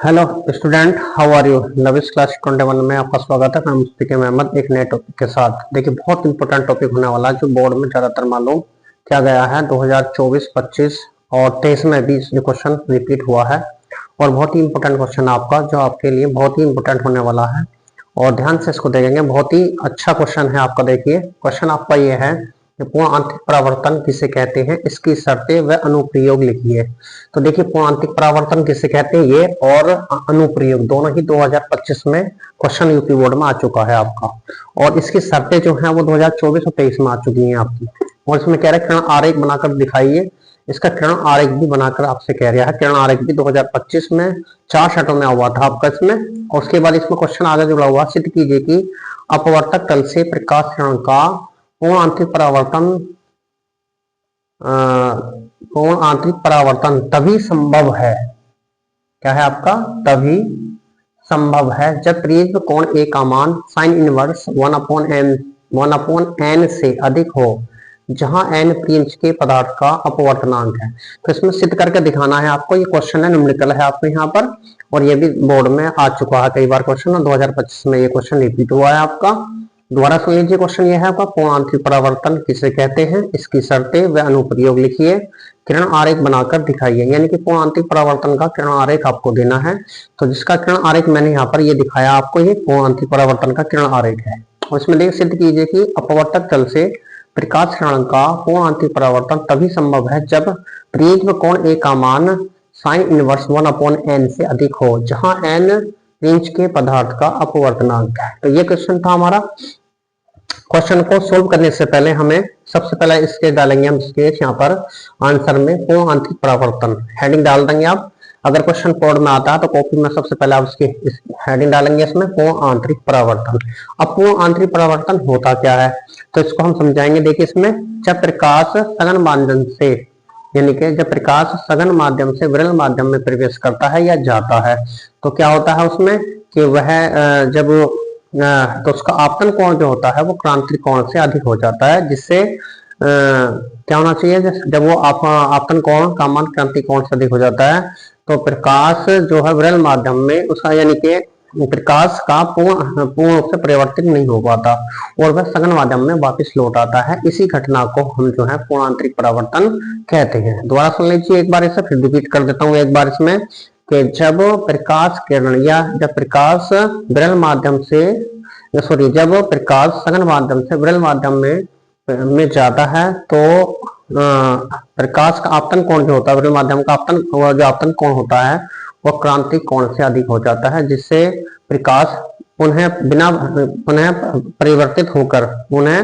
Hello student, how are you. Lavish class 21 में आपका स्वागत है। मैं मुस्तफी अहमद एक नए टॉपिक के साथ। देखिए, बहुत इंपॉर्टेंट टॉपिक होने वाला है जो बोर्ड में ज्यादातर मालूम किया गया है। 2024, 25 और 23 में भी ये क्वेश्चन रिपीट हुआ है और बहुत ही इंपॉर्टेंट क्वेश्चन आपका जो आपके लिए बहुत ही इंपॉर्टेंट होने वाला है और ध्यान से इसको देखेंगे। बहुत ही अच्छा क्वेश्चन है आपका। देखिए, क्वेश्चन आपका ये है कि पूर्ण आंतरिक परावर्तन किसे कहते हैं, इसकी शर्तें व अनुप्रयोग लिखिए। तो देखिए, पूर्ण आंतरिक परावर्तन किसे कहते हैं ये और अनुप्रयोग दोनों ही 2025 में क्वेश्चन यूपी बोर्ड में आ चुका है आपका। और इसकी शर्तें जो है वो 2024 और 23 में आ चुकी हैं आपकी। और इसमें कह रहे हैं किरण आरेख बनाकर दिखाइए। इसका किरण आरेख भी बनाकर आपसे कह रहा है। किरण आरेख भी 2025 में 4 शर्तों में हुआ था आपका इसमें। और उसके बाद इसमें क्वेश्चन आगे जुड़ा हुआ, सिद्ध कीजिए कि अपवर्तक तल से प्रकाश किरण का पूर्ण आंतरिक परावर्तन तभी संभव है। क्या है आपका? तभी संभव है जब प्रिज्म कोण ए का मान साइन इनवर्स 1/n से अधिक हो, जहां n प्रिंच के पदार्थ का अपवर्तनांक है। तो इसमें सिद्ध करके दिखाना है आपको। ये क्वेश्चन है, न्यूमेरिकल है आपको यहाँ पर, और ये भी बोर्ड में आ चुका है कई बार क्वेश्चन, और 2025 में ये क्वेश्चन रिपीट हुआ है आपका। दोबारा सुन लीजिए, क्वेश्चन ये है आपका, पूर्ण आंतरिक परावर्तन किसे कहते हैं, इसकी शर्तें व अनुप्रयोग लिखिए, किरण आरेख बनाकर दिखाइए। यानी कि पूर्ण आंतरिक परावर्तन का किरण आरेख आपको देना है। तो जिसका किरण आरेख मैंने यहाँ पर ये दिखाया आपको, ये पूर्ण आंतरिक परावर्तन का किरण आरेख है। और इसमें देख सिद्ध कीजिए कि अपवर्तक तल से प्रकाश किरण का पूर्ण आंतरिक परावर्तन तभी संभव है जब प्रिज्म कोण ए का मान साइन इनवर्स 1/n से अधिक हो, जहां n प्रिंच के पदार्थ का अपवर्तनांक है। तो ये क्वेश्चन था हमारा। क्वेश्चन को सोल्व करने से पहले हमें सबसे पहले इसके डालेंगे हम स्केच यहाँ पर आंसर में, पूर्ण आंतरिक परावर्तन हेडिंग डाल देंगे आप। अगर क्वेश्चन बोर्ड में आता है तो कॉपी में सबसे पहले आप इसकी हेडिंग डालेंगे इसमें, पूर्ण आंतरिक परावर्तन। अब पूर्ण आंतरिक परावर्तन होता क्या है तो इसको हम समझाएंगे। देखिए, इसमें जब प्रकाश सघन माध्यम से, यानी कि जब प्रकाश सघन माध्यम से विरल माध्यम में प्रवेश करता है या जाता है तो क्या होता है उसमें कि वह जब तो उसका आपतन कोण जो होता है वो क्रांतिक कोण से अधिक हो जाता है, जिससे क्या होना चाहिए, जब वो आपतन कोण का मान क्रांतिक कोण से अधिक हो जाता है तो प्रकाश जो है विरल माध्यम में उसका, यानी कि प्रकाश का पूर्ण रूप से परिवर्तित नहीं हो पाता और वह सघन माध्यम में वापस लौट आता है। इसी घटना को हम जो है पूर्ण आंतरिक परावर्तन कहते हैं। दोबारा सुन लीजिए एक बार, इसे फिर रिपीट कर देता हूँ एक बार इसमें, कि जब प्रकाश किरण या जब प्रकाश विरल माध्यम से, सॉरी, जब प्रकाश सघन माध्यम से विरल माध्यम में जाता है तो प्रकाश का आपतन कोण जो होता है, विरल माध्यम का आपतन कोण होता है वो क्रांतिक कोण से अधिक हो जाता है, जिससे प्रकाश पुनः परिवर्तित होकर पुनः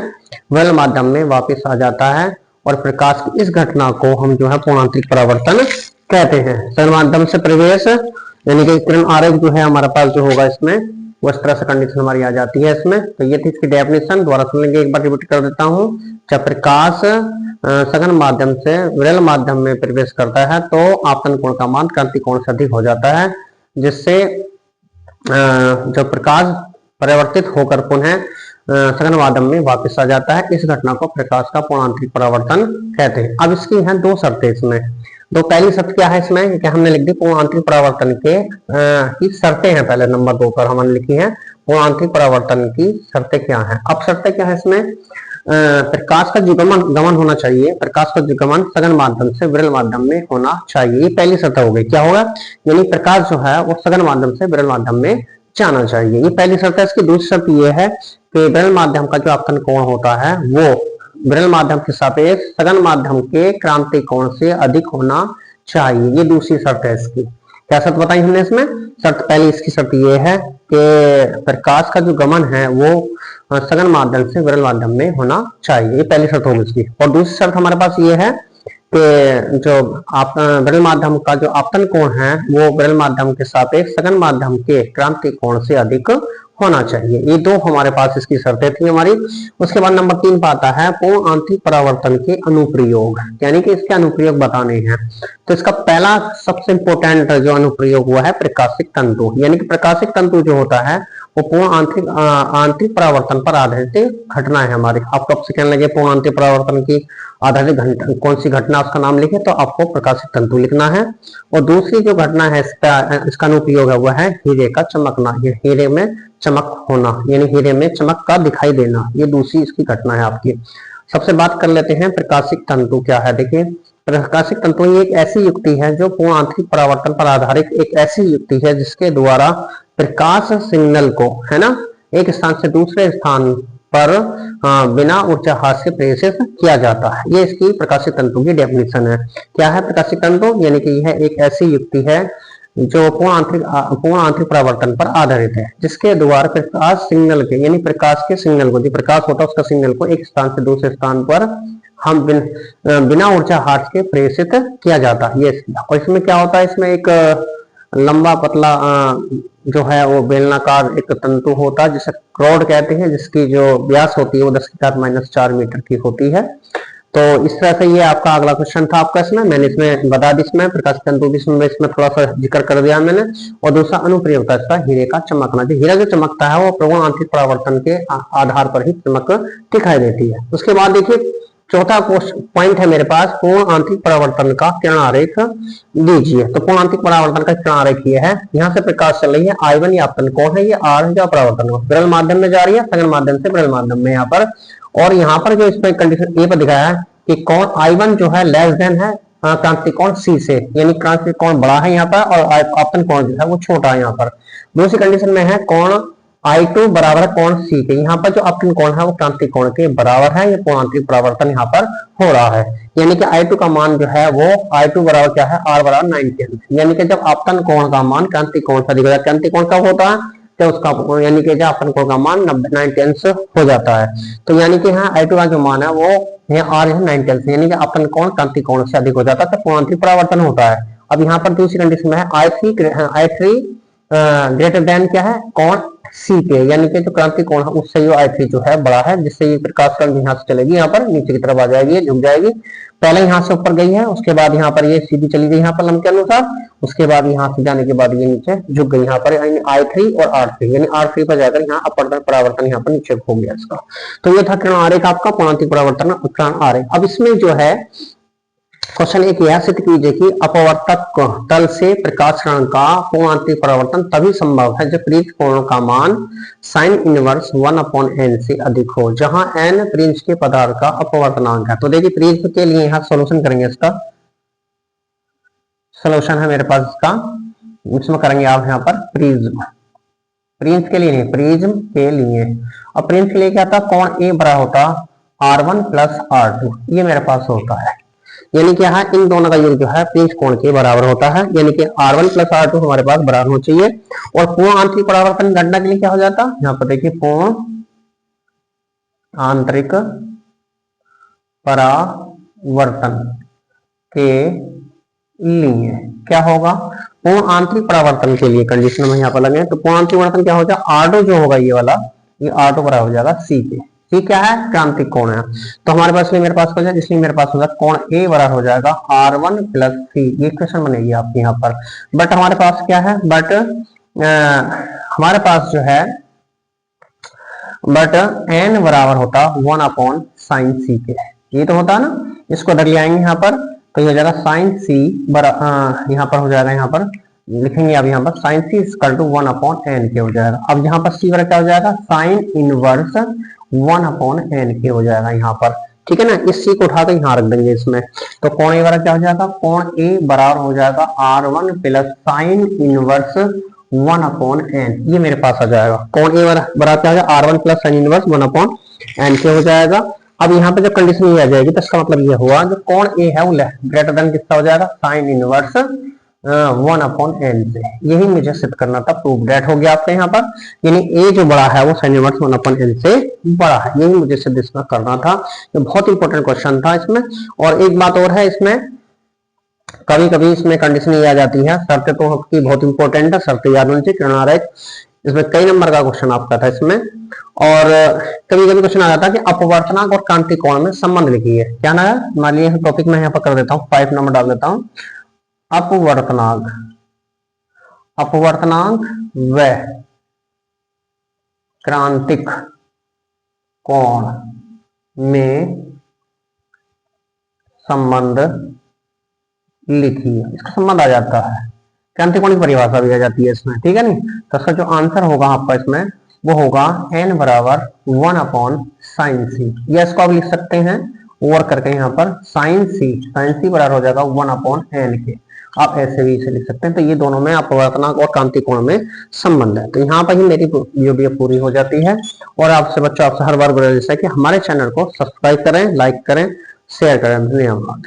विरल माध्यम में वापस आ जाता है। और प्रकाश की इस घटना को हम जो है पूर्ण आंतरिक परावर्तन कहते हैं। सघन माध्यम से प्रवेश, यानी कि किरण आरेख जो है हमारे पास जो होगा इसमें वो इस तरह से कंडीशन हमारी आ जाती है इसमें। तो ये थी इसकी डेफिनेशन। दोबारा सुन लेंगे, एक बार रिपीट कर देता हूँ। जब प्रकाश सघन माध्यम से विरल माध्यम में प्रवेश करता है तो आपतन कोण का मान क्रांतिक कोण से अधिक हो जाता है, जिससे जो प्रकाश परिवर्तित होकर पुनः सघन माध्यम में वापस आ जाता है। इस घटना को प्रकाश का पूर्ण आंतरिक परावर्तन कहते हैं। अब इसकी हैं दो शर्तें इसमें। दो, पहली शर्त क्या है इसमें कि हमने लिख दी पूर्ण आंतरिक परावर्तन के की शर्तें हैं। पहले नंबर 2 पर हमने लिखी है पूर्ण आंतरिक परावर्तन की शर्तें क्या है। अब शर्तें क्या है इसमें, प्रकाश का गमन होना चाहिए, प्रकाश का गमन सघन माध्यम से विरल माध्यम में होना चाहिए। ये पहली शर्त हो गई। क्या होगा, यानी प्रकाश जो है वो सघन माध्यम से विरल माध्यम में जाना चाहिए। ये पहली शर्त है। इसकी दूसरी शर्त ये है कि विरल माध्यम का जो आपतन कोण होता है वो विरल माध्यम के सापेक्ष सघन माध्यम के क्रांतिक कोण से अधिक होना चाहिए। ये दूसरी शर्त है इसकी। क्या शर्त बताई हमने इसमें? शर्त पहली इसकी शर्त ये है कि प्रकाश का जो गमन है वो सघन माध्यम से विरल माध्यम में होना चाहिए। ये पहली शर्त होगी इसकी। और दूसरी शर्त हमारे पास ये है कि जो विरल माध्यम का जो आपतन कोण है वो विरल माध्यम के सापेक्ष सघन माध्यम के क्रांतिक कोण से अधिक होना चाहिए। ये दो हमारे पास इसकी शर्तें थी हमारी। उसके बाद नंबर 3 पर आता है पूर्ण आंतरिक परावर्तन के अनुप्रयोग, यानी कि इसके अनुप्रयोग बताने हैं। तो इसका पहला सबसे इंपॉर्टेंट जो अनुप्रयोग हुआ है प्रकाशिक तंतु, यानी कि प्रकाशिक तंतु जो होता है वो पूर्ण आंतरिक आंतरिक परावर्तन पर आधारित घटना है हमारी। आपको आपसे कहने लगे पूर्ण आंतरिक परावर्तन की आधारित कौन सी घटना, उसका नाम लिखे तो आपको प्रकाशित तंतु लिखना है। और दूसरी जो घटना है इसका अनुप्रयोग है वह है हीरे का चमकना, ये हीरे में चमक होना, यानी हीरे में चमक का दिखाई देना, ये दूसरी इसकी घटना है आपकी। सबसे बात कर लेते हैं प्रकाशिक तंतु क्या है। देखिए प्रकाशिक तंतु एक ऐसी युक्ति है जो पूर्ण आंतरिक परावर्तन पर आधारित एक ऐसी युक्ति है जिसके द्वारा प्रकाश सिग्नल को, है ना, एक स्थान से दूसरे स्थान पर बिना ऊर्जा हाथ से प्रेषित किया जाता है। ये इसकी प्रकाशिक तंतु की डेफिनेशन है। क्या है प्रकाशिक तंतु, यानी कि यह एक ऐसी युक्ति है जो पूर्ण आंतरिक परावर्तन पर आधारित है जिसके द्वारा प्रकाश सिग्नल के, यानी प्रकाश के सिग्नल को, जो प्रकाश होता है उसका सिग्नल को एक स्थान से दूसरे स्थान पर हम बिना ऊर्जा हाथ के प्रेषित किया जाता है। ये और इसमें क्या होता है, इसमें एक लंबा पतला जो है वो बेलनाकार एक तंतु होता है जिसे रॉड कहते हैं, जिसकी जो व्यास होती है वो 10⁻⁴ मीटर की होती है। तो इस तरह से ये आपका अगला क्वेश्चन था आपका। इसमें मैंने इसमें बता दी, इसमें प्रकाश तंतु भी इसमें थोड़ा सा जिक्र कर दिया मैंने। और दूसरा अनुप्रयोग था इसका हीरे का चमकना। जो हीरा जो चमकता है वो पूर्ण आंतरिक परावर्तन के आधार पर ही चमक दिखाई देती है। उसके बाद देखिए चौथा पॉइंट है मेरे पास, पूर्ण आंतरिक परावर्तन का किरण आरेख दीजिए। तो पूर्ण आंतरिक परावर्तन का किरण आरेख ये है, यहाँ से प्रकाश चल रही है I1, ये आपतन कोण है, ये R है जो परावर्तन हो, विरल माध्यम में जा रही है, सघन माध्यम से विरल माध्यम में यहाँ पर। और यहाँ पर जो इसमें कंडीशन ए पर दिखाया है कि कोण I1 जो है लेस देन है क्रांतिक कोण C से, यानी क्रांतिक कोण बड़ा है यहाँ पर और आपतन कोण जो है वो छोटा है यहाँ पर। दूसरी कंडीशन में है कोण I2 बराबर है कोण C के, यहाँ पर जो आपतन कोण है वो क्रांतिक कोण के बराबर है। ये पूर्ण आंतरिक परावर्तन यहाँ पर हो रहा है, यानी कि I2 का मान जो है वो I2 बराबर क्या है, R बराबर 90 अंश। यानी कि जब आपतन कोण का मान क्रांतिक कोण से अधिक हो जाता है, क्रांतिक कोण कब होता है, तो उसका यानी कि जब आपतन कोण का मान 90 अंश हो जाता है। तो यानी कि यहाँ I2 का जो मान है वो यहाँ R है 90 अंश, यानी कि आपतन कोण क्रांतिक कोण से अधिक हो जाता है तो पूर्ण आंतरिक परावर्तन होता है। अब यहाँ पर दूसरी कंडीशन में है I3 ग्रेटर देन क्या है, कोण C के, यानी कि जो क्रांतिक कोण है उससे जो I3 जो है बड़ा है, जिससे ये प्रकाश कण यहाँ से चलेगी, यहाँ पर नीचे की तरफ आ जाएगी, झुक जाएगी। पहले यहाँ से ऊपर गई है, उसके बाद यहाँ पर ये सीधी चली गई यहाँ पर लंब के अनुसार, उसके बाद यहाँ से जाने के बाद ये नीचे झुक गई यहाँ पर, यानी I3 और R3, यानी R3 पर जाकर यहाँ अपवर्तन परावर्तन यहाँ पर नीचे हो गया इसका। तो ये था किरण आरेख आपका पूर्ण आंतरिक परावर्तन किरण आरेख। अब इसमें जो है क्वेश्चन एक यह सिद्ध कीजिए कि अपवर्तक तल से प्रकाश किरण का पूर्ण आंतरिक परावर्तन तभी संभव है जब प्रिंच कोण का मान साइन इनवर्स 1/n से अधिक हो, जहां n प्रिंच के पदार्थ का अपवर्तनांक है। तो देखिए प्रिज्म के लिए यहाँ सोल्यूशन करेंगे, इसका सोल्यूशन है मेरे पास इसका, इसमें करेंगे आप यहाँ पर प्रिज्म, प्रिंच के लिए नहीं, प्रिज्म के लिए। और प्रिंच के लिए क्या था, कोण A बड़ा होता R1 प्लस R2, ये मेरे पास होता है, यानी कि यहाँ इन दोनों का योग जो है प्रिंच कोण के बराबर होता है, यानी कि R1 प्लस R2 हमारे पास बराबर होना चाहिए। और पूर्ण आंतरिक परावर्तन घटना के लिए क्या हो जाता, यहाँ पर देखिए पूर्ण आंतरिक परावर्तन के लिए क्या होगा, पूर्ण आंतरिक परावर्तन के लिए कंडीशन में यहाँ पर लगे तो पूर्ण आंतरिक परावर्तन क्या हो जाएगा, R2 जो होगा ये वाला, ये R2 बराबर हो जाएगा C के। C क्या है, क्रांतिक कोण है, तो हमारे पास मेरे पास हो जाएगा, इसलिए मेरे पास होगा कोण A बराबर हो जाएगा R1 प्लस C। ये इक्वेशन बनेगी आपकी यहाँ पर। बट हमारे पास क्या है, बट हमारे पास जो है बट n बराबर होता 1/sin C के, ये तो होता है ना, इसको अगर ले आएंगे यहाँ पर तो ये हो जाएगा sin C यहाँ पर हो जाएगा, यहाँ पर लिखेंगे अब यहाँ पर sin C equal to 1/n के हो जाएगा। अब यहाँ पर C बराबर क्या हो जाएगा, साइन इनवर्स 1/n के हो जाएगा यहाँ पर, ठीक है ना। इस C को उठाकर यहाँ रख देंगे इसमें, तो कोण A बराबर क्या हो जाएगा, कोण A बराबर हो जाएगा R1 plus sine inverse 1/n, ये मेरे पास आ जाएगा। कोण A बराबर क्या हो जाएगा, R1 plus sine inverse 1/n के हो जाएगा। अब यहाँ पे जब कंडीशन ये आ जाएगी तो इसका मतलब ये हुआ जो कोण A है वो ग्रेटर देन किसका हो जाएगा, साइन इनवर्स 1/n से। यही मुझे सिद्ध करना था, प्रूफ डेट हो गया आपका यहाँ पर, यानी A जो बड़ा है वो साइन इनवर्स 1/n से बड़ा है, यही मुझे सिद्ध इसमें करना था। ये बहुत इंपॉर्टेंट क्वेश्चन था इसमें। और एक बात और है, इसमें कभी कभी इसमें कंडीशन ये आ जाती है, शर्तें तो आपकी बहुत इंपॉर्टेंट है, शर्तें याद होनी चाहिए। किरण आरेख इसमें कई नंबर का क्वेश्चन आपका था इसमें। और कभी कभी क्वेश्चन आ जाता है कि अपवर्तनांक और क्रांतिक कोण में संबंध लिखिए, क्या ना है, मान लीजिए टॉपिक में यहाँ पर कर देता हूँ, 5 नंबर डाल देता हूँ, अपवर्तनांक व क्रांतिक कोण में संबंध लिखिए। इसका संबंध आ जाता है, क्रांतिक कोण की परिभाषा भी आ जाती है इसमें, ठीक है नहीं। तो इसका जो आंसर होगा आपका इसमें वो होगा n बराबर 1/sin c, या इसको आप लिख सकते हैं ओवर करके यहाँ पर sin c बराबर हो जाएगा 1/n के। आप ऐसे भी इसे लिख सकते हैं। तो ये दोनों में अपवर्तनांक और क्रांतिक कोण में संबंध है। तो यहाँ पर ही मेरी वीडियो पूरी हो जाती है। और आपसे बच्चों, आपसे हर बार गुजारिश है कि हमारे चैनल को सब्सक्राइब करें, लाइक करें, शेयर करें। धन्यवाद।